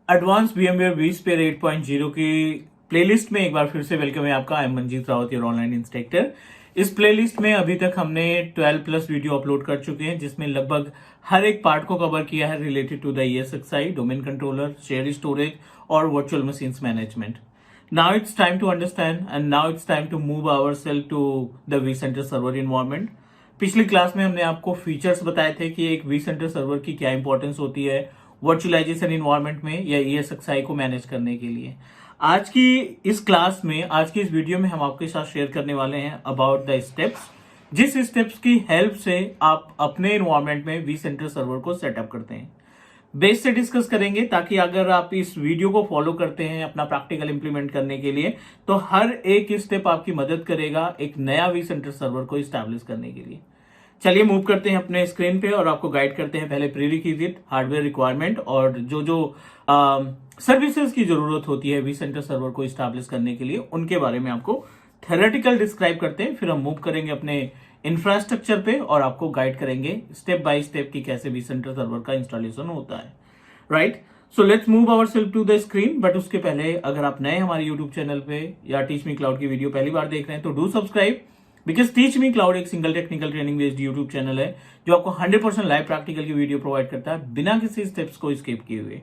Advance VMware vSphere 8.0 की playlist में एक बार फिर से वेलकम है आपका। I am Manjeet Rawat, your online instructor. इस प्लेलिस्ट में अभी तक हमने 12 प्लस वीडियो अपलोड कर चुके हैं, जिसमें लगभग हर एक पार्ट को कवर किया है related to the ESXi, domain controller, share storage और virtual machines management. Now it's time to understand and now it's time to move ourselves to the vCenter server environment. पिछली क्लास में हमने आपको features बताए थे कि एक vCenter सर्वर की क्या इंपॉर्टेंस होती है वर्चुअलाइजेशन इन्वायरमेंट में या ESXi को मैनेज करने के लिए। आज की इस क्लास में, आज की इस वीडियो में हम आपके साथ शेयर करने वाले हैं अबाउट द स्टेप्स, जिस स्टेप्स की हेल्प से आप अपने इन्वायरमेंट में vCenter सर्वर को सेटअप करते हैं। बेस से डिस्कस करेंगे ताकि अगर आप इस वीडियो को फॉलो करते हैं अपना प्रैक्टिकल इंप्लीमेंट करने के लिए, तो हर एक स्टेप आपकी मदद करेगा एक नया vCenter सर्वर को स्टैब्लिश करने के लिए। चलिए मूव करते हैं अपने स्क्रीन पे और आपको गाइड करते हैं पहले प्रीरिक्विजिट, हार्डवेयर रिक्वायरमेंट और जो जो सर्विसेज की जरूरत होती है vCenter सर्वर को स्टैब्लिश करने के लिए, उनके बारे में आपको थ्योरेटिकल डिस्क्राइब करते हैं। फिर हम मूव करेंगे अपने इंफ्रास्ट्रक्चर पे और आपको गाइड करेंगे स्टेप बाय स्टेप कि कैसे vCenter सर्वर का इंस्टॉलेशन होता है। Right, so let's move ourselves to the screen. But उसके पहले अगर आप नए हमारे यूट्यूब चैनल पे या टीच मी क्लाउड की वीडियो पहली बार देख रहे हैं तो do subscribe, because teach me cloud एक single technical training based YouTube channel है जो आपको 100% लाइव प्रैक्टिकल की वीडियो प्रोवाइड करता है बिना किसी स्टेप्स को स्किप किए हुए।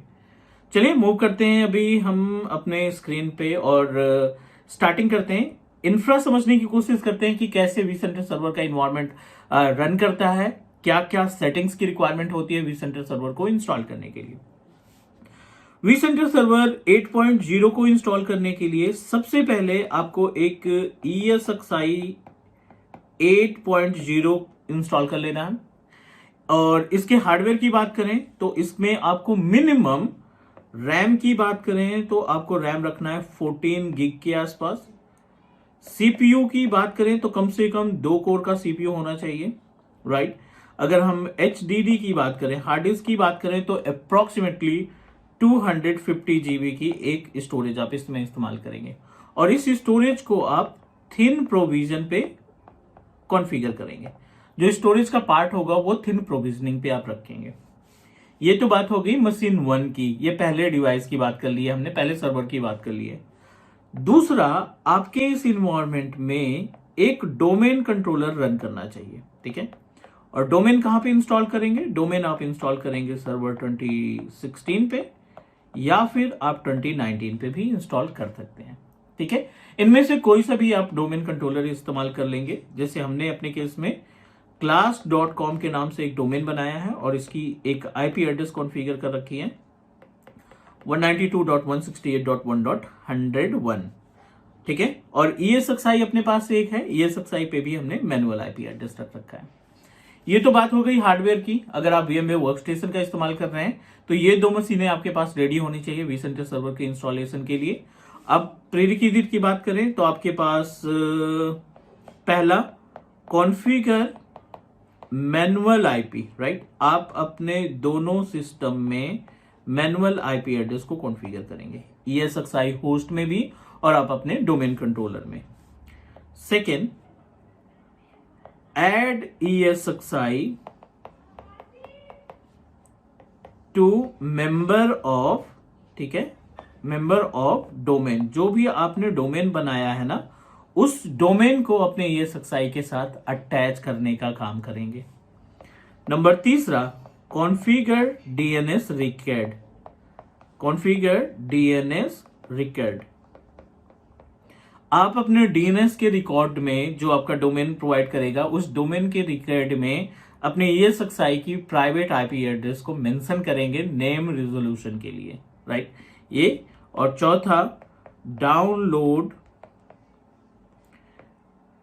चलिए मूव करते हैं अभी हम अपने स्क्रीन पे और स्टार्टिंग करते हैं। इंफ्रा समझने की कोशिश करते हैं कि कैसे vCenter सर्वर का इन्वायरमेंट रन करता है, क्या क्या सेटिंग्स की रिक्वायरमेंट होती है vCenter सर्वर को इंस्टॉल करने के लिए। vCenter सर्वर 8.0 को इंस्टॉल करने के लिए सबसे पहले आपको एक ESXi 8.0 इंस्टॉल कर लेना है। और इसके हार्डवेयर की बात करें तो इसमें आपको मिनिमम रैम की बात करें तो आपको रैम रखना है 14 गिग के आसपास। CPU की बात करें तो कम से कम 2 कोर का CPU होना चाहिए। राइट, अगर हम HDD की बात करें, हार्ड डिस्क की बात करें तो अप्रोक्सीमेटली 250 GB की एक स्टोरेज आप इसमें इस्तेमाल करेंगे और इस स्टोरेज को आप थिन प्रोविजन पे कॉन्फ़िगर करेंगे। जो स्टोरेज का पार्ट होगा वो थिन प्रोविजनिंग पे आप रखेंगे। ये तो बात हो गई मशीन 1 की, ये पहले डिवाइस की बात कर ली है हमने, पहले सर्वर की बात कर ली है। दूसरा, आपके इस इन्वायरमेंट में एक डोमेन कंट्रोलर रन करना चाहिए, ठीक है। और डोमेन कहां पे इंस्टॉल करेंगे? डोमेन आप इंस्टॉल करेंगे सर्वर 2016 पे या फिर आप 2019 पे भी इंस्टॉल कर सकते हैं, ठीक है। इनमें से कोई सा भी आप डोमेन कंट्रोलर इस्तेमाल कर लेंगे। जैसे हमने अपने केस में class.com के नाम से एक डोमेन बनाया है और इसकी एक IP एड्रेस कॉन्फ़िगर कर रखी है 192.168.1.101, ठीक है। और ESXi अपने पास से एक है, ESXi पे भी हमने मैनुअल IP एड्रेस रख रखा है। ये तो बात हो गई हार्डवेयर की। अगर आप VMware वर्कस्टेशन का इस्तेमाल कर रहे हैं तो ये 2 मशीनें आपके पास रेडी होनी चाहिए vCenter सर्वर के इंस्टॉलेशन के लिए। अब प्रीरिक्विजिट की बात करें तो आपके पास पहला कॉन्फ़िगर मैनुअल IP, राइट। आप अपने दोनों सिस्टम में मैनुअल IP एड्रेस को कॉन्फ़िगर करेंगे, ESXi होस्ट में भी और आप अपने डोमेन कंट्रोलर में। Second, add ESXi to member of, ठीक है, मेंबर ऑफ डोमेन। जो भी आपने डोमेन बनाया है ना, उस डोमेन को अपने ESXi के साथ अटैच करने का काम करेंगे। नंबर तीसरा, configure DNS record, configure DNS record. आप अपने DNS के रिकॉर्ड में जो आपका डोमेन प्रोवाइड करेगा, उस डोमेन के रिकॉर्ड में अपने ESXi की प्राइवेट IP एड्रेस को मेंशन करेंगे नेम रिजोल्यूशन के लिए, राइट, ये। और चौथा, download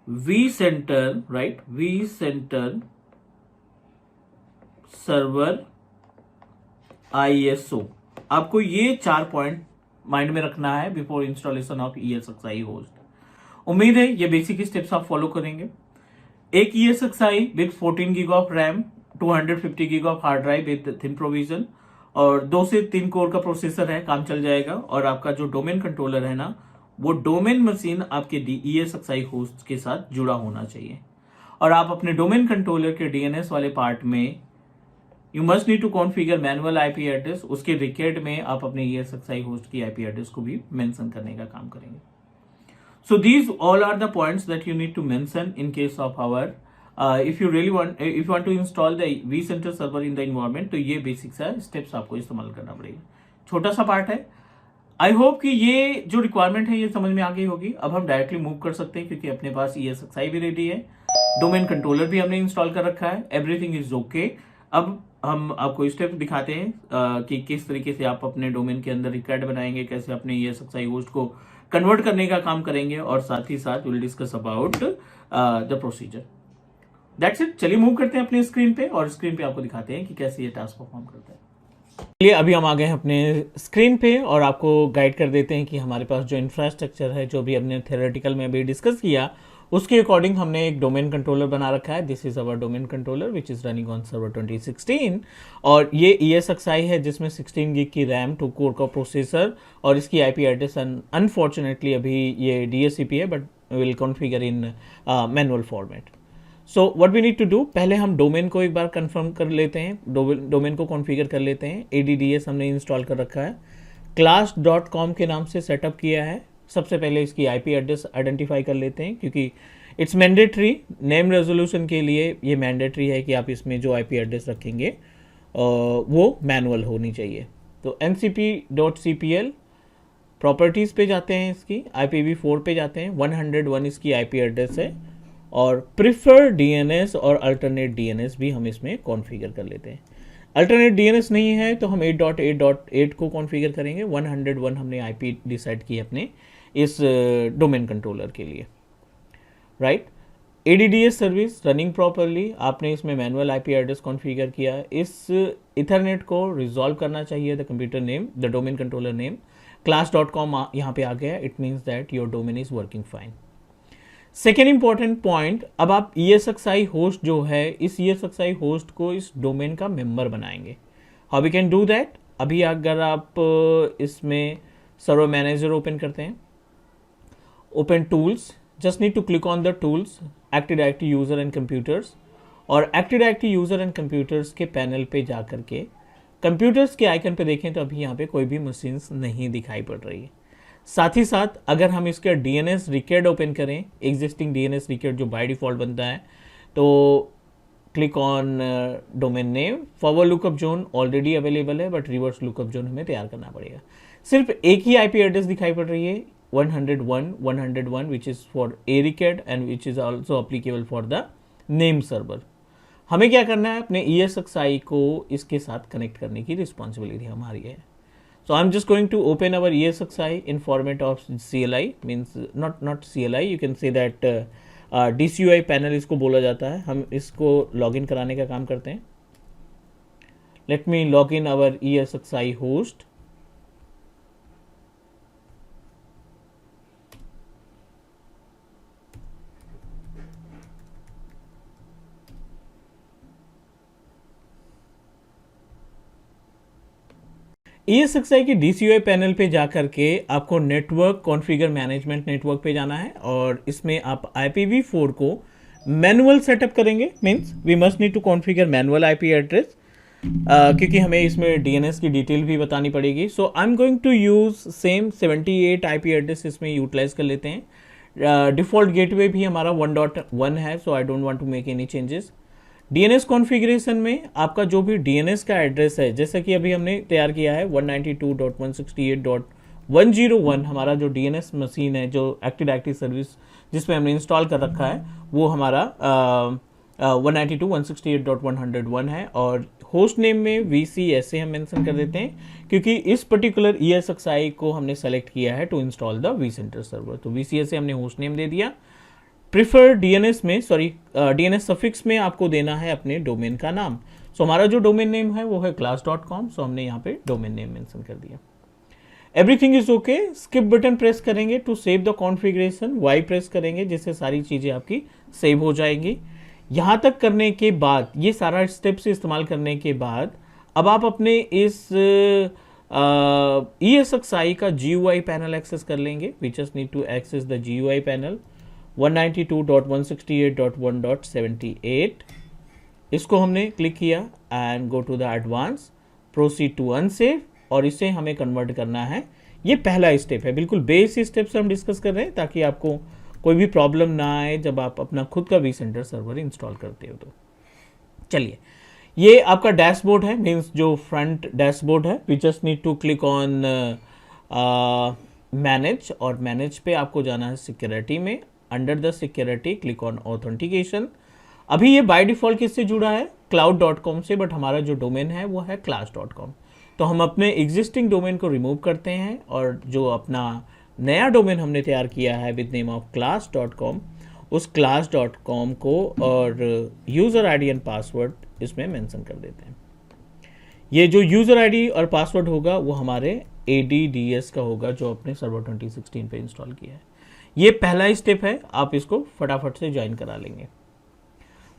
vCenter, right, vCenter server ISO। आपको ये 4 पॉइंट माइंड में रखना है before installation of ESXi host. उम्मीद है ये बेसिक स्टेप्स आप फॉलो करेंगे। एक ESXi with 14 GB of RAM, 250 GB of hard drive with thin provision और 2 से 3 कोर का प्रोसेसर है, काम चल जाएगा। और आपका जो डोमेन कंट्रोलर है ना, वो डोमेन मशीन आपके ESXi होस्ट के साथ जुड़ा होना चाहिए। और आप अपने डोमेन कंट्रोलर के DNS वाले पार्ट में you must need to configure manual IP address. उसके रिकेट में आप अपने ESXi होस्ट की आईपी एड्रेस को भी मेंशन करने का काम करेंगे। So these all are the points that you need to mention in case of our if you really want if you want to install the vCenter server in the environment, तो ये basic सा steps आपको इस्तेमाल करना पड़ेगा। छोटा सा part है। आई होप कि ये जो रिक्वायरमेंट है ये समझ में आ गई होगी। अब हम डायरेक्टली मूव कर सकते हैं क्योंकि अपने पास ESXi भी रेडी है, डोमेन कंट्रोलर भी हमने इंस्टॉल कर रखा है, एवरीथिंग इज ओके। अब हम आपको स्टेप दिखाते हैं कि किस तरीके से आप अपने डोमेन के अंदर रिकॉर्ड बनाएंगे, कैसे अपने ESXi होस्ट को कन्वर्ट करने का काम करेंगे, और साथ ही साथ will discuss about the procedure. That's it. चलिए मूव करते हैं अपने स्क्रीन पे, और स्क्रीन पे आपको दिखाते हैं कि कैसे ये टास्क परफॉर्म करता है। चलिए अभी हम आ गए हैं अपने स्क्रीन पे और आपको गाइड कर देते हैं कि हमारे पास जो इंफ्रास्ट्रक्चर है, जो भी हमने थ्योरेटिकल में अभी डिस्कस किया, उसके अकॉर्डिंग हमने एक डोमेन कंट्रोलर बना रखा है। This is our domain controller which is running on server 2016, और ये ESXi है जिसमें 16 GB की रैम, 2 कोर का प्रोसेसर, और इसकी IP एड्रेस अनफॉर्चुनेटली अभी ये DHCP है, but will configure in manual format. So what we need to do, पहले हम डोमेन को एक बार कंफर्म कर लेते हैं, डोमेन को कॉन्फ़िगर कर लेते हैं। ADDS हमने इंस्टॉल कर रखा है, class.com के नाम से सेटअप किया है। सबसे पहले इसकी IP एड्रेस आइडेंटिफाई कर लेते हैं क्योंकि इट्स मैंडेटरी, नेम रेजोल्यूशन के लिए ये मैंडेटरी है कि आप इसमें जो IP एड्रेस रखेंगे वो मैनुअल होनी चाहिए। तो ncp.cpl प्रॉपर्टीज़ पे जाते हैं, इसकी IPv4 पे जाते हैं, 101 इसकी IP एड्रेस है, और प्रिफर DNS और अल्टरनेट DNS भी हम इसमें कॉन्फ़िगर कर लेते हैं। अल्टरनेट DNS नहीं है तो हम 8.8.8 को कॉन्फ़िगर करेंगे। 101 हमने IP डिसाइड की अपने इस डोमेन कंट्रोलर के लिए, right. ADDS service running properly, आपने इसमें मैनुअल IP एड्रेस कॉन्फ़िगर किया। इस इथरनेट को रिजॉल्व करना चाहिए, the computer name, the domain controller name, class.com यहाँ पे आ गया। It means that your domain is working fine. Second important point, अब आप ESXi होस्ट जो है, इस ESXi होस्ट को इस डोमेन का मेंबर बनाएंगे। How we can do that, अभी अगर आप इसमें सर्वर मैनेजर ओपन करते हैं, open tools, just need to click on the tools, active directory user and computers, और active directory user and computers के पैनल पे जा करके कंप्यूटर्स के आइकन पे देखें तो अभी यहाँ पे कोई भी मशीन्स नहीं दिखाई पड़ रही है। साथ ही साथ अगर हम इसका DNS रिकॉर्ड ओपन करें, एग्जिस्टिंग DNS रिकॉर्ड जो बाय डिफॉल्ट बनता है, तो click on domain name, forward lookup zone already available है, बट रिवर्स लुकअप जोन हमें तैयार करना पड़ेगा। सिर्फ एक ही IP एड्रेस दिखाई पड़ रही है, 101 which is for A record and which is also applicable for the name server. हमें क्या करना है, अपने ESXi को इसके साथ कनेक्ट करने की रिस्पॉन्सिबिलिटी हमारी है। So I'm just going to open our ESXi in format of CLI, means not CLI, you can say that DCUI panel इसको बोला जाता है। हम इसको लॉगिन कराने का काम करते हैं। Let me log in our ESXi host. ESXi की DCUI पैनल पे जाकर के आपको नेटवर्क कॉन्फ़िगर मैनेजमेंट नेटवर्क पे जाना है, और इसमें आप IPv4 को मैनुअल सेटअप करेंगे। Means we must need to configure manual IP address, क्योंकि हमें इसमें DNS की डिटेल भी बतानी पड़ेगी। So I am going to use same 78 IP address इसमें यूटिलाइज कर लेते हैं। डिफ़ॉल्ट गेटवे भी हमारा 1.1 है, so I don't want to make any changes. DNS configuration में आपका जो भी DNS का एड्रेस है, जैसा कि अभी हमने तैयार किया है 192.168.101, हमारा जो DNS मशीन है, जो एक्टिव डायरेक्टरी सर्विस जिसमें हमने इंस्टॉल कर रखा है, वो हमारा 192.168.101 है, और होस्ट नेम में VCSA हम मेंशन कर देते हैं क्योंकि इस पर्टिकुलर ESXi को हमने सेलेक्ट किया है to install the vCenter server. तो VCSA हमने होस्ट नेम दे दिया। प्रिफर DNS में DNS सफिक्स में आपको देना है अपने डोमेन का नाम। सो हमारा जो डोमेन नेम है वो है class.com, सो हमने यहाँ पे डोमेन नेम मेंशन कर दिया। Everything is okay. Skip button press करेंगे to save the configuration, Y press करेंगे जिससे सारी चीज़ें आपकी सेव हो जाएंगी। यहाँ तक करने के बाद, ये सारा स्टेप्स इस्तेमाल करने के बाद, अब आप अपने इस ESXi का GUI पैनल एक्सेस कर लेंगे। We just need to access the GUI panel 192.168.1.78, इसको हमने क्लिक किया and go to the advance, proceed to unsafe, और इसे हमें कन्वर्ट करना है। ये पहला स्टेप है, बिल्कुल बेस स्टेप से हम डिस्कस कर रहे हैं ताकि आपको कोई भी प्रॉब्लम ना आए जब आप अपना खुद का vCenter सर्वर इंस्टॉल करते हो। तो चलिए, ये आपका डैशबोर्ड है, मीन्स जो फ्रंट डैशबोर्ड है। We just need to click on manage, और मैनेज पे आपको जाना है सिक्योरिटी में। Under the security click on authentication. अभी ये बाय डिफॉल्ट किससे जुड़ा है? cloud.com से, बट हमारा जो डोमेन है वो है class.com। तो हम अपने एग्जिस्टिंग डोमेन को रिमूव करते हैं और जो अपना नया डोमेन हमने तैयार किया है विद नेम ऑफ class.com, उस class.com को और यूज़र आईडी एंड पासवर्ड इसमें मेंशन कर देते हैं। ये जो यूज़र आईडी और पासवर्ड होगा वो हमारे ADDS का होगा जो अपने सर्वर 2016 पे इंस्टॉल किया है। ये पहला स्टेप है, आप इसको फटाफट से ज्वाइन करा लेंगे।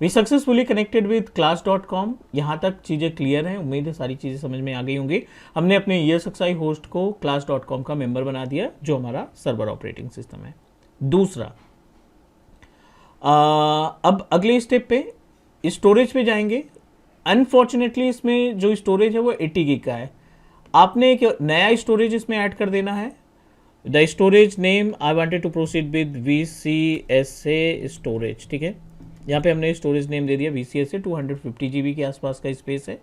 We successfully connected with class.com। यहाँ तक चीज़ें क्लियर हैं, उम्मीद है सारी चीज़ें समझ में आ गई होंगी। हमने अपने ESXi होस्ट को class.com का मेंबर बना दिया जो हमारा सर्वर ऑपरेटिंग सिस्टम है। दूसरा, अब अगले स्टेप पे स्टोरेज पे जाएंगे। अनफॉर्चुनेटली इसमें जो स्टोरेज है वो 80 GB का है। आपने एक नया स्टोरेज इसमें ऐड कर देना है। The storage name I wanted to proceed with VCSA storage, ठीक है। यहाँ पे हमने स्टोरेज नेम दे दिया VCSA, 250 GB के आसपास का स्पेस है।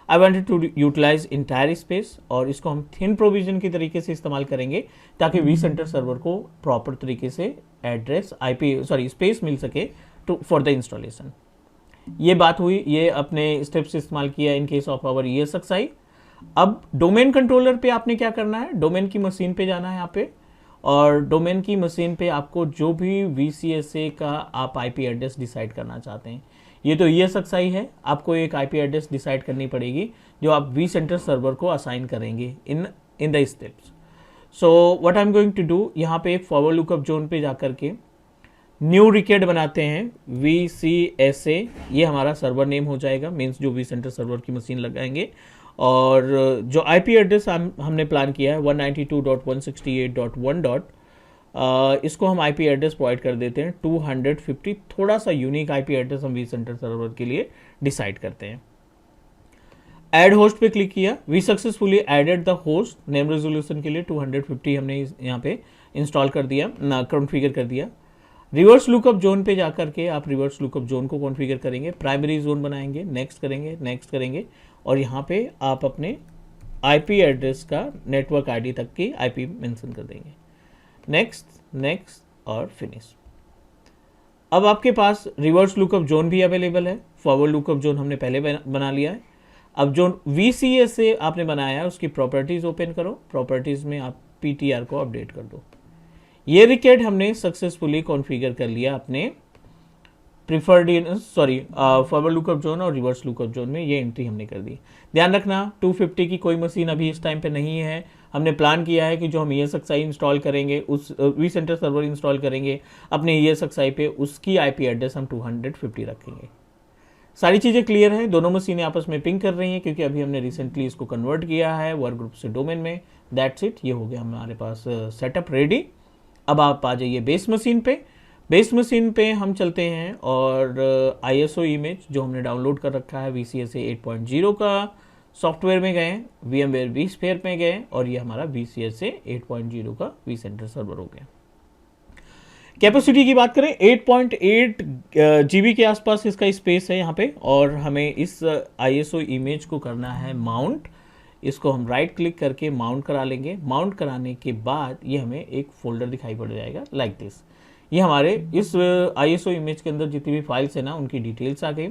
I wanted to utilize entire space, और इसको हम थिन प्रोविजन की तरीके से इस्तेमाल करेंगे ताकि vCenter सर्वर को प्रॉपर तरीके से एड्रेस स्पेस मिल सके फॉर द इंस्टॉलेशन। ये बात हुई, ये अपने स्टेप्स इस्तेमाल किया in case of our ESXi। अब डोमेन कंट्रोलर पे आपने क्या करना है? डोमेन की मशीन पे जाना है यहाँ पे, और डोमेन की मशीन पे आपको जो भी VCSA का आप IP एड्रेस डिसाइड करना चाहते हैं, ये तो ESXi है, आपको एक IP एड्रेस डिसाइड करनी पड़ेगी जो आप vCenter सर्वर को असाइन करेंगे in the steps. So what I am going to do, यहाँ पे एक फॉरवर्ड लुकअप जोन पे जाकर के न्यू रिकेड बनाते हैं VCSA। ये हमारा सर्वर नेम हो जाएगा, मीन्स जो vCenter सर्वर की मशीन लगाएंगे। और जो IP एड्रेस हमने प्लान किया है 192.168.1. इसको हम IP एड्रेस प्रोवाइड कर देते हैं 250। थोड़ा सा यूनिक IP एड्रेस हम vCenter सर्वर के लिए डिसाइड करते हैं। ऐड होस्ट पे क्लिक किया, we successfully added the host. Name resolution के लिए 250 हमने यहाँ पे इंस्टॉल कर दिया, कॉन्फ़िगर कर दिया। रिवर्स लुकअप जोन पे जाकर के आप रिवर्स लुकअप जोन को कॉन्फ़िगर करेंगे, प्राइमरी जोन बनाएंगे, नेक्स्ट करेंगे, और यहाँ पे आप अपने IP एड्रेस का नेटवर्क ID तक की IP मेंशन कर देंगे। नेक्स्ट और फिनिश। अब आपके पास रिवर्स लुकअप जोन भी अवेलेबल है, फॉरवर्ड लुकअप जोन हमने पहले बना लिया है। अब जो VCSA आपने बनाया है उसकी प्रॉपर्टीज ओपन करो, प्रॉपर्टीज में आप PTR को अपडेट कर दो। ये रिकेड हमने सक्सेसफुली कॉन्फ़िगर कर लिया अपने फॉरवर्ड लुकअप जोन और रिवर्स लुकअप जोन में, ये एंट्री हमने कर दी। ध्यान रखना 250 की कोई मशीन अभी इस टाइम पे नहीं है। हमने प्लान किया है कि जो हम ESXi इंस्टॉल करेंगे, उस vCenter सर्वर इंस्टॉल करेंगे अपने ESXi पे, उसकी IP एड्रेस हम 250 रखेंगे। सारी चीज़ें क्लियर हैं, दोनों मशीनें आपस में पिंग कर रही हैं क्योंकि अभी हमने रिसेंटली इसको कन्वर्ट किया है वर्क ग्रुप से डोमेन में। दैट्स इट, ये हो गया हमारे पास सेटअप रेडी। अब आप आ जाइए बेस मशीन पे। बेस मशीन पे हम चलते हैं और ISO इमेज जो हमने डाउनलोड कर रखा है VCSA 8.0 का सॉफ्टवेयर में गए, VMware vSphere में गए, और ये हमारा VCSA 8.0 का vCenter सर्वर हो गया। कैपेसिटी की बात करें 8.8 GB के आसपास इसका स्पेस है यहाँ पे, और हमें इस ISO इमेज को करना है माउंट। इसको हम राइट क्लिक करके माउंट करा लेंगे। माउंट कराने के बाद ये हमें एक फोल्डर दिखाई पड़ जाएगा लाइक दिस। ये हमारे इस ISO इमेज के अंदर जितनी भी फाइल्स है ना उनकी डिटेल्स आ गई।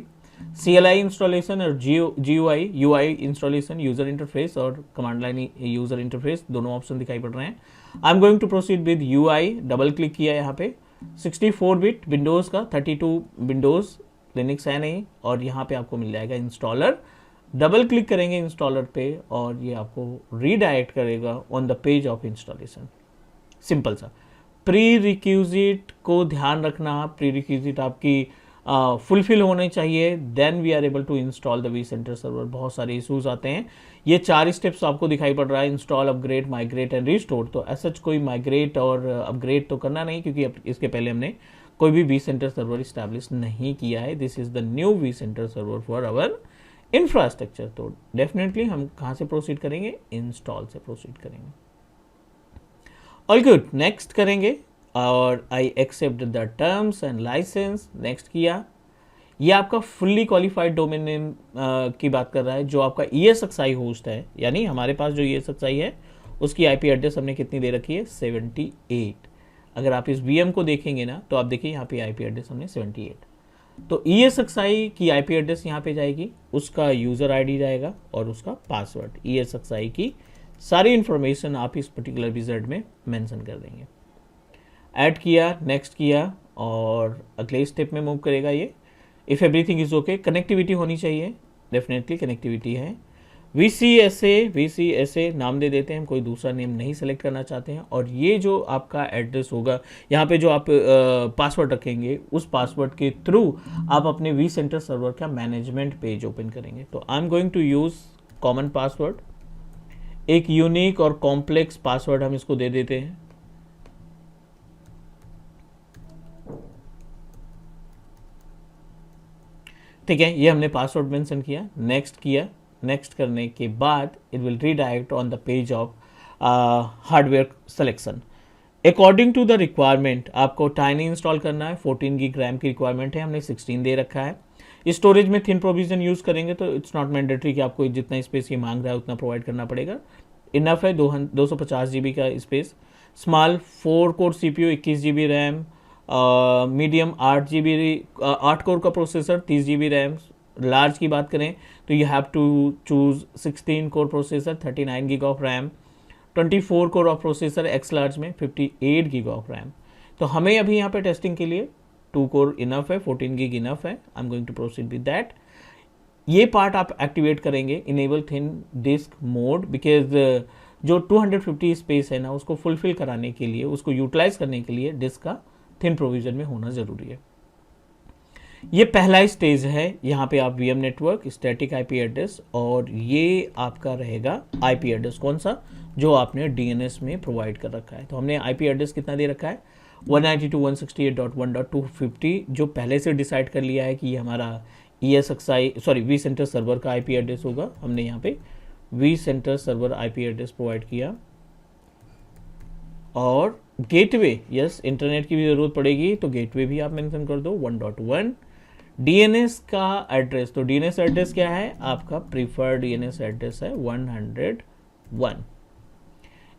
CLI इंस्टॉलेशन और UI इंस्टॉलेशन, यूजर इंटरफेस और कमांड लाइन यूजर इंटरफेस, दोनों ऑप्शन दिखाई पड़ रहे हैं। I am going to proceed with UI। Double click किया यहाँ पे 64 बिट विंडोज़ का, 32 विंडोज़ लिनक्स है नहीं, और यहाँ पे आपको मिल जाएगा इंस्टॉलर। डबल क्लिक करेंगे इंस्टॉलर पे और ये आपको रीडायरेक्ट करेगा on the page of installation. Simple सा। प्री रिक्विजिट को ध्यान रखना, प्री रिक्विजिट आपकी फुलफिल होने चाहिए, then we are able to install the vCenter server. बहुत सारे इशूज़ आते हैं। ये 4 स्टेप्स आपको दिखाई पड़ रहा है, install, upgrade, migrate and restore. तो ऐसा कोई माइग्रेट और अपग्रेड तो करना नहीं क्योंकि इसके पहले हमने कोई भी वी सेंटर सर्वर इस्टेब्लिश नहीं किया है। This is the new vCenter server for our infrastructure. तो डेफिनेटली हम कहाँ से प्रोसीड करेंगे, इंस्टॉल से प्रोसीड करेंगे। ऑल गुड, नेक्स्ट करेंगे और I accept the terms and license, next किया। ये आपका फुल्ली क्वालिफाइड डोमेन नेम की बात कर रहा है, जो आपका ESXi होस्ट है, यानी हमारे पास जो ESXi है उसकी IP एड्रेस हमने कितनी दे रखी है, 78। अगर आप इस VM को देखेंगे ना तो आप देखिए यहाँ पे IP एड्रेस हमने 78। तो ESXi की IP एड्रेस यहाँ पे जाएगी, उसका यूज़र ID जाएगा और उसका पासवर्ड। ESXi की सारी इन्फॉर्मेशन आप इस पर्टिकुलर विज़ार्ड में मेंशन कर देंगे। ऐड किया, नेक्स्ट किया और अगले स्टेप में मूव करेगा ये। If everything is okay, connectivity होनी चाहिए, डेफिनेटली कनेक्टिविटी है। VCSA नाम दे देते हैं, हम कोई दूसरा नेम नहीं सेलेक्ट करना चाहते हैं। और ये जो आपका एड्रेस होगा, यहाँ पे जो आप पासवर्ड रखेंगे, उस पासवर्ड के थ्रू आप अपने वी सेंटर सर्वर का मैनेजमेंट पेज ओपन करेंगे। तो I am going to use common password, एक यूनिक और कॉम्प्लेक्स पासवर्ड हम इसको दे देते हैं। ठीक है, ये हमने पासवर्ड मेंशन किया, नेक्स्ट किया। नेक्स्ट करने के बाद it will redirect on the page of hardware selection according to the requirement. आपको टाइनी इंस्टॉल करना है, 14 GB रैम की रिक्वायरमेंट है, हमने 16 दे रखा है। स्टोरेज में थिन प्रोविजन यूज़ करेंगे तो इट्स नॉट मैंडेटरी कि आपको जितना स्पेस ये मांग रहा है उतना प्रोवाइड करना पड़ेगा। इनफ है 250 GB का space. Small 4 core CPU, 21 GB RAM, medium 8 core का प्रोसेसर, 30 GB रैम। लार्ज की बात करें तो you have to choose 16 core processor, 39 GB of RAM, 24 core of processor X large में 58 GB ऑफ रैम। तो हमें अभी यहाँ पे टेस्टिंग के लिए 2 कोर इनफ है, 14 GB इनफ है। I am going to proceed with that. ये पार्ट आप एक्टिवेट करेंगे, enable thin disk mode, because जो 250 स्पेस है ना उसको फुलफिल कराने के लिए, उसको यूटिलाइज करने के लिए डिस्क का थिन प्रोविजन में होना जरूरी है। ये पहला स्टेज है। यहाँ पे आप VM network, static IP address, और ये आपका रहेगा IP एड्रेस कौन सा, जो आपने DNS में प्रोवाइड कर रखा है। तो हमने IP एड्रेस कितना दे रखा है, 192.168.1.250, जो पहले से डिसाइड कर लिया है कि ये हमारा वी सेंटर सर्वर का IP एड्रेस होगा। हमने यहाँ पे vCenter server IP address provide किया। और गेटवे, यस, इंटरनेट की भी ज़रूरत पड़ेगी तो गेटवे भी आप मेंशन कर दो 1.1। DNS का एड्रेस, तो DNS एड्रेस क्या है, आपका प्रीफर्ड DNS एड्रेस है 101।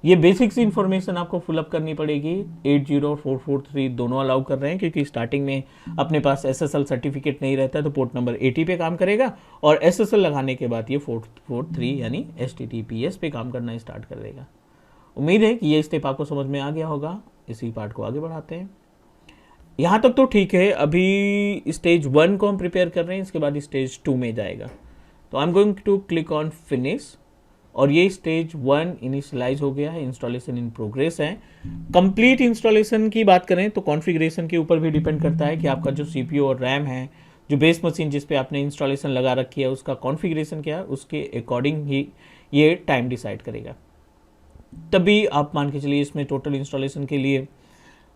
ये बेसिक सी इंफॉर्मेशन आपको फुलअप करनी पड़ेगी। 80 और 443 दोनों अलाउ कर रहे हैं, क्योंकि स्टार्टिंग में अपने पास SSL सर्टिफिकेट नहीं रहता है तो पोर्ट नंबर 80 पे काम करेगा, और SSL लगाने के बाद ये 443 यानी HTTPS पे काम करना स्टार्ट कर देगा। उम्मीद है कि ये स्टेप आपको समझ में आ गया होगा। इसी पार्ट को आगे बढ़ाते हैं। यहाँ तक तो ठीक है। अभी स्टेज 1 को हम प्रिपेयर कर रहे हैं, इसके बाद स्टेज 2 में जाएगा। तो I am going to click on finish, और ये स्टेज 1 इनिशियलाइज हो गया है, इंस्टॉलेशन इन प्रोग्रेस है। कंप्लीट इंस्टॉलेशन की बात करें तो कॉन्फ़िगरेशन के ऊपर भी डिपेंड करता है कि आपका जो CPU और रैम है, जो बेस मशीन जिस पे आपने इंस्टॉलेशन लगा रखी है, उसका कॉन्फ़िगरेशन क्या है, उसके अकॉर्डिंग ही ये टाइम डिसाइड करेगा। तभी आप मान के चलिए इसमें टोटल इंस्टॉलेशन के लिए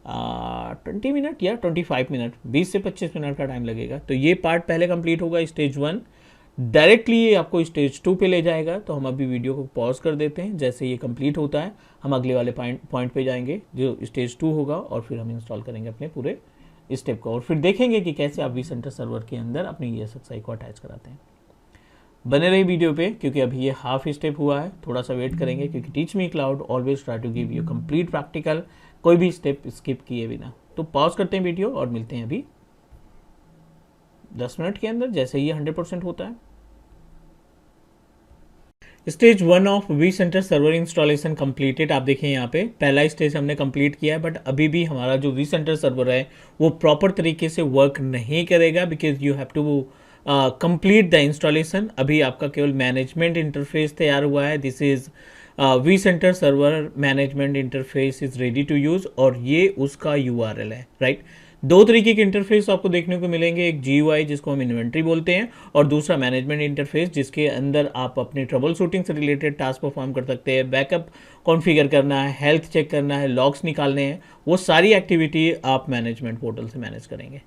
20 मिनट या 25 मिनट, 20 से 25 मिनट का टाइम लगेगा। तो ये पार्ट पहले कंप्लीट होगा, स्टेज 1। डायरेक्टली ये आपको स्टेज 2 पे ले जाएगा। तो हम अभी वीडियो को पॉज कर देते हैं। जैसे ये कंप्लीट होता है हम अगले वाले पॉइंट पे जाएंगे जो स्टेज 2 होगा, और फिर हम इंस्टॉल करेंगे अपने पूरे स्टेप को, और फिर देखेंगे कि कैसे आप वी सेंटर सर्वर के अंदर अपने ESXi को अटैच कराते हैं। बने रही वीडियो पे, क्योंकि अभी ये हाफ स्टेप हुआ है, थोड़ा सा वेट करेंगे, क्योंकि teach me cloud always try to give you complete practical, कोई भी स्टेप स्किप किए बिना। तो पॉज करते हैं वीडियो और मिलते हैं अभी 10 मिनट के अंदर, जैसे ये 100% होता है। Stage 1 of vCenter server installation completed. आप देखें यहाँ पे पहला स्टेज हमने कंप्लीट किया है, बट अभी भी हमारा जो वी सेंटर सर्वर है वो प्रॉपर तरीके से वर्क नहीं करेगा, because you have to complete the installation. अभी आपका केवल मैनेजमेंट इंटरफेस तैयार हुआ है। This is vCenter server management interface is ready to use, और ये उसका URL है, राइट। दो तरीके के इंटरफेस आपको देखने को मिलेंगे, एक GUI जिसको हम इन्वेंट्री बोलते हैं और दूसरा मैनेजमेंट इंटरफेस जिसके अंदर आप अपनी ट्रबल शूटिंग से रिलेटेड टास्क परफॉर्म कर सकते हैं, बैकअप कॉन्फ़िगर करना है, हेल्थ चेक करना है, लॉग्स निकालने हैं, वो सारी एक्टिविटी आप मैनेजमेंट पोर्टल से मैनेज करेंगे।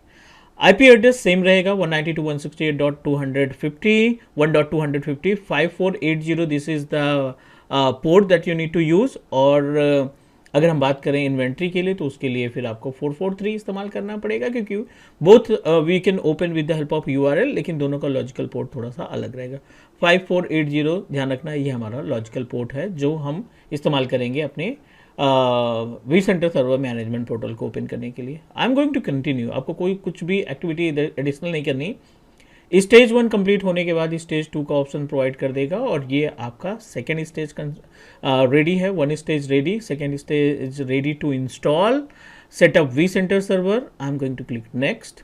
IP एड्रेस सेम रहेगा 192.168.250 1.250 5480, this is the port that you need to use. और अगर हम बात करें इन्वेंट्री के लिए तो उसके लिए फिर आपको 443 इस्तेमाल करना पड़ेगा, क्योंकि both we can open with the help of URL, लेकिन दोनों का लॉजिकल पोर्ट थोड़ा सा अलग रहेगा। 5480 ध्यान रखना, ये हमारा लॉजिकल पोर्ट है जो हम इस्तेमाल करेंगे अपने vCenter सर्वर मैनेजमेंट पोर्टल को ओपन करने के लिए। I am going to continue, आपको कोई कुछ भी एक्टिविटी एडिशनल नहीं करनी। स्टेज 1 कंप्लीट होने के बाद स्टेज 2 का ऑप्शन प्रोवाइड कर देगा और ये आपका सेकेंड स्टेज रेडी है। 1 stage ready, second stage ready to install, setup vCenter server. I am going to click next,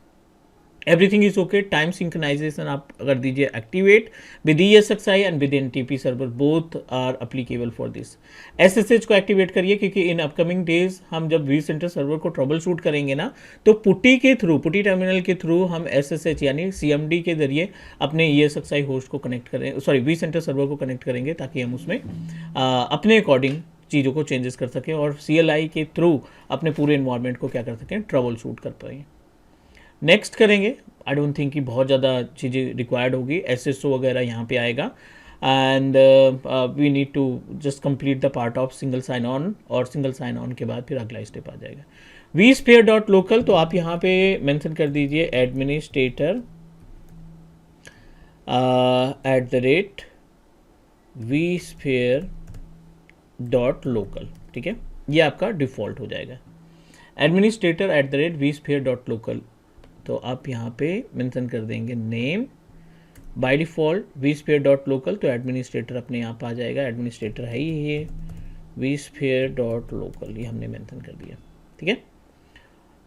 everything is okay. Time synchronisation आप अगर दीजिए activate with ESXi and with NTP server, both are applicable for this. SSH को activate करिए, क्योंकि in upcoming days हम जब vCenter server को troubleshoot करेंगे ना, तो पुटी के थ्रू, पुटी टर्मिनल के थ्रू हम SSH यानी CMD के जरिए अपने ESXi होस्ट को कनेक्ट करें, सॉरी vCenter सर्वर को कनेक्ट करेंगे, ताकि हम उसमें अपने अकॉर्डिंग चीज़ों को चेंजेस कर सकें और CLI के थ्रू अपने पूरे इन्वायरमेंट को क्या कर सकें, ट्रबल शूट कर पाएँ। नेक्स्ट करेंगे। आई डोंट थिंक कि बहुत ज़्यादा चीज़ें रिक्वायर्ड होगी, SSO वगैरह यहाँ पे आएगा and we need to just complete the part of single sign on, और सिंगल साइन ऑन के बाद फिर अगला स्टेप आ जाएगा vSphere.local। तो आप यहाँ पे मेंशन कर दीजिए एडमिनिस्ट्रेटर @vSphere.local, ठीक है, ये आपका डिफ़ॉल्ट हो जाएगा, एडमिनिस्ट्रेटर @vSphere.local। तो आप यहाँ पे मेंशन कर देंगे नेम, बाय डिफ़ॉल्ट vSphere.local, तो एडमिनिस्ट्रेटर अपने आप आ जाएगा, एडमिनिस्ट्रेटर है ही ये vSphere.local, ये हमने मेंशन कर दिया, ठीक है,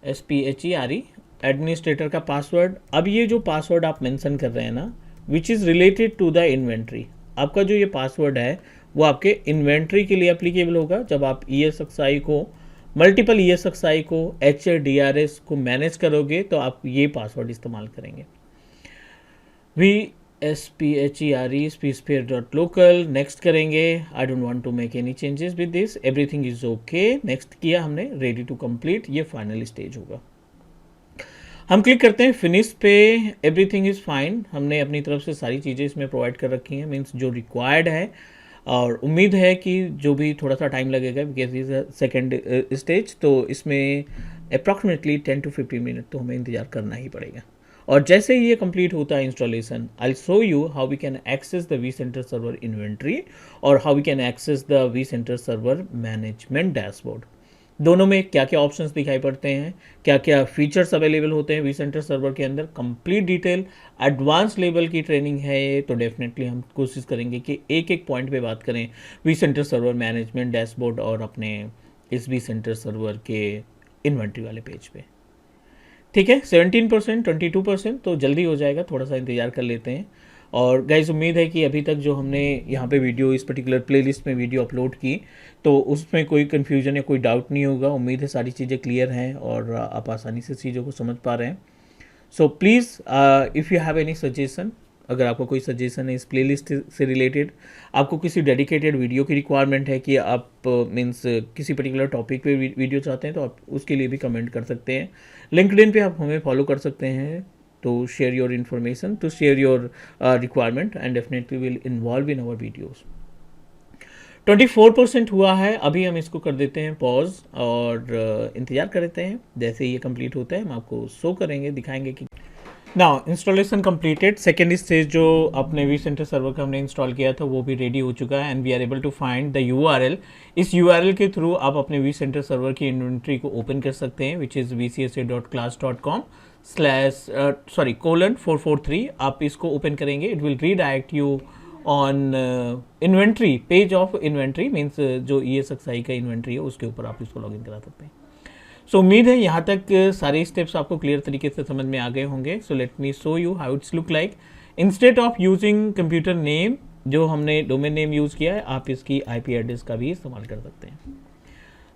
SPHERE एडमिनिस्ट्रेटर का पासवर्ड। अब ये जो पासवर्ड आप मेंशन कर रहे हैं ना, which is related to the inventory, आपका जो ये पासवर्ड है वो आपके इन्वेंट्री के लिए एप्लीकेबल होगा। जब आप ESXi को, मल्टीपल ESXi को, HDRS को मैनेज करोगे तो आप ये पासवर्ड इस्तेमाल करेंगे, vSphere vSphere.local। नेक्स्ट करेंगे। I don't want to make any changes with this, everything is okay. Next किया हमने, रेडी टू कंप्लीट, ये फाइनल स्टेज होगा। हम क्लिक करते हैं फिनिश पे, एवरीथिंग इज़ फाइन, हमने अपनी तरफ से सारी चीज़ें इसमें प्रोवाइड कर रखी हैं, मीन्स जो रिक्वायर्ड है, और उम्मीद है कि जो भी थोड़ा सा टाइम लगेगा बिकॉज इज सेकेंड स्टेज, तो इसमें अप्रॉक्सीमेटली 10 to 15 मिनट तो हमें इंतज़ार करना ही पड़ेगा। और जैसे ही ये कंप्लीट होता है installation, I show you how we can access the vCenter server inventory और how we can access the vCenter server management dashboard. दोनों में क्या क्या ऑप्शंस दिखाई पड़ते हैं, क्या क्या फीचर्स अवेलेबल होते हैं vCenter सर्वर के अंदर, कंप्लीट डिटेल, एडवांस लेवल की ट्रेनिंग है ये, तो डेफिनेटली हम कोशिश करेंगे कि एक एक पॉइंट पे बात करें vCenter सर्वर मैनेजमेंट डैशबोर्ड और अपने इस vCenter सर्वर के इन्वेंट्री वाले पेज पे, ठीक है। 17%, 22%, तो जल्दी हो जाएगा, थोड़ा सा इंतज़ार कर लेते हैं। और गाइस उम्मीद है कि अभी तक जो हमने यहाँ पे वीडियो, इस पर्टिकुलर प्लेलिस्ट में वीडियो अपलोड की, तो उसमें कोई कन्फ्यूजन या कोई डाउट नहीं होगा। उम्मीद है सारी चीज़ें क्लियर हैं और आप आसानी से चीज़ों को समझ पा रहे हैं। So please if you have any suggestion, अगर आपका कोई सजेशन है इस प्लेलिस्ट से रिलेटेड, आपको किसी डेडिकेटेड वीडियो की रिक्वायरमेंट है कि आप मीन्स किसी पर्टिकुलर टॉपिक पे वीडियो चाहते हैं, तो आप उसके लिए भी कमेंट कर सकते हैं। लिंक्डइन पे आप हमें फॉलो कर सकते हैं to share your information, to share your requirement, and definitely will involve in our videos। 24% हुआ है, अभी हम इसको कर देते हैं पॉज और इंतज़ार कर लेते हैं। जैसे ये कंप्लीट होता है हम आपको शो करेंगे, दिखाएंगे कि now installation completed. Second stage जो अपने vCenter सर्वर का हमने इंस्टॉल किया था वो भी रेडी हो चुका है and we are able to find the URL। इस URL के थ्रू आप अपने vCenter सर्वर की इन्वेंट्री को ओपन कर सकते हैं, विच इज़ vcsa.class.com/:443। आप इसको ओपन करेंगे, it will redirect you on inventory page of inventory, means जो ESXi का इन्वेंट्री है उसके ऊपर आप इसको लॉगिन करा सकते हैं। सो उम्मीद है यहाँ तक सारे स्टेप्स आपको क्लियर तरीके से समझ में आ गए होंगे। So let me show you how it's look like. Instead of using computer name, जो हमने डोमेन नेम यूज़ किया है, आप इसकी IP एड्रेस का भी इस्तेमाल कर सकते हैं।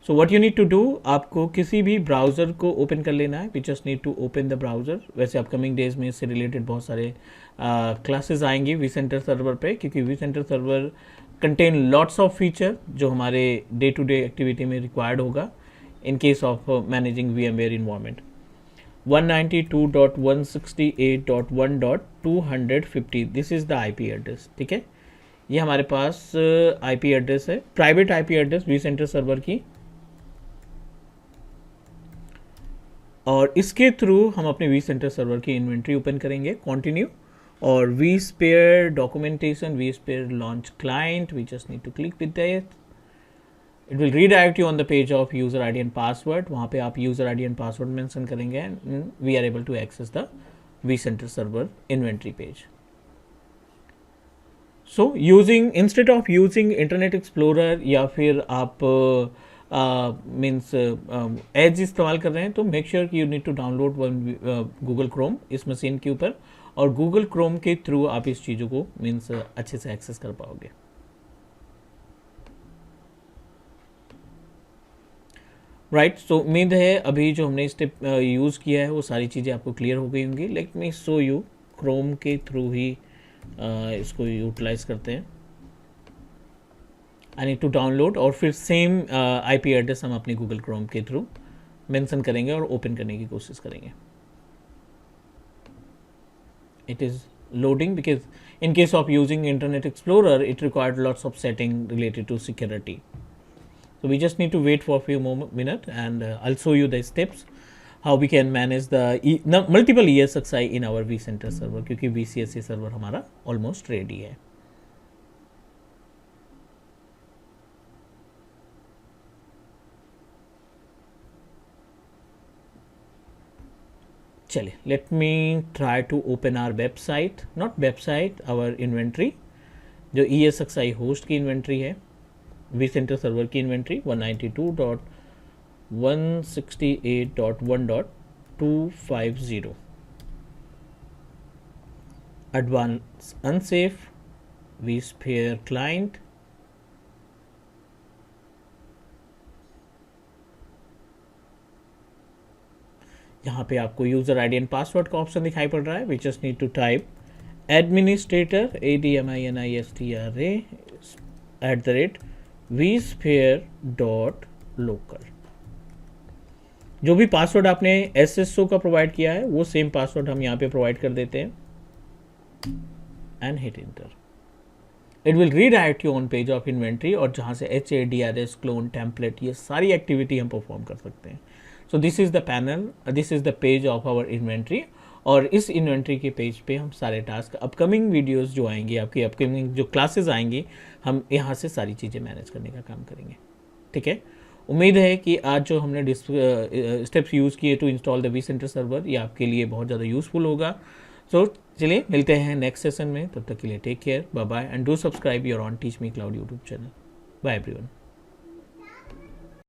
So what you need to do, आपको किसी भी ब्राउज़र को ओपन कर लेना है. We just need to open the browser. वैसे अपकमिंग डेज में इससे रिलेटेड बहुत सारे क्लासेस आएंगे vCenter सर्वर पे, क्योंकि vCenter server contain lots of feature जो हमारे डे टू डे एक्टिविटी में रिक्वायर्ड होगा in case of managing VMware environment. 192.168.1.250 this is the IP address. ठीक है, ये हमारे पास IP एड्रेस है, private IP address vCenter server की. और इसके थ्रू हम अपने vCenter सर्वर की इन्वेंट्री ओपन करेंगे. कंटिन्यू. और vSphere documentation, vSphere launch client, we just need to click with that. It will redirect you on the page of user ID and password. वहाँ पे आप user ID and password mention करेंगे. We are able to access the vCenter server inventory page. So using, instead of using Internet Explorer या फिर आप means as इस्तेमाल कर रहे हैं, तो मेक श्योर कि you need to download Google Chrome इस मशीन के ऊपर, और गूगल क्रोम के थ्रू आप इस चीज़ों को मीन्स अच्छे से एक्सेस कर पाओगे. राइट. सो उम्मीद है अभी जो हमने स्टेप यूज़ किया है वो सारी चीज़ें आपको क्लियर हो गई होंगी. Let me show you Chrome के थ्रू ही इसको यूटिलाइज करते हैं. आई नीड टू डाउनलोड, और फिर सेम IP एड्रेस हम अपने गूगल क्रोम के थ्रू मेंशन करेंगे और ओपन करने की कोशिश करेंगे. It is loading because in case of using Internet Explorer it required lots of setting related to security. So we just need to wait for a few minutes, and I'll show you the steps how we can manage the multiple ESXi in our vCenter server, क्योंकि VCSA server हमारा almost ready है. चलिए, let me try to open our website, not website, our inventory, जो ESXi host की inventory है, vCenter server की inventory 192.168.1.250. Advance unsafe vSphere client. यहाँ पे आपको यूजर ID एंड पासवर्ड का ऑप्शन दिखाई पड़ रहा है. We just need to type administrator ADMINISTRA vSphere.local. जो भी पासवर्ड आपने SSO का प्रोवाइड किया है वो सेम पासवर्ड हम यहाँ पे प्रोवाइड कर देते हैं and hit inter. It will redirect you on page of inventory, और जहाँ से HADRS क्लोन टेम्पलेट ये सारी एक्टिविटी हम परफॉर्म कर सकते हैं. So this is the panel, this is the page of our inventory, और इस इन्वेंट्री के पेज पे हम सारे टास्क, अपकमिंग वीडियोस जो आएंगी, आपकी अपकमिंग जो क्लासेस आएंगी, हम यहाँ से सारी चीज़ें मैनेज करने का काम करेंगे. ठीक है, उम्मीद है कि आज जो हमने स्टेप्स यूज़ किए to install the vCenter server, ये आपके लिए बहुत ज़्यादा यूज़फुल होगा. सो चलिए मिलते हैं नेक्स्ट सेशन में. तब तक के लिए take care, bye bye, and do subscribe your on teach me cloud YouTube channel. Bye everyone.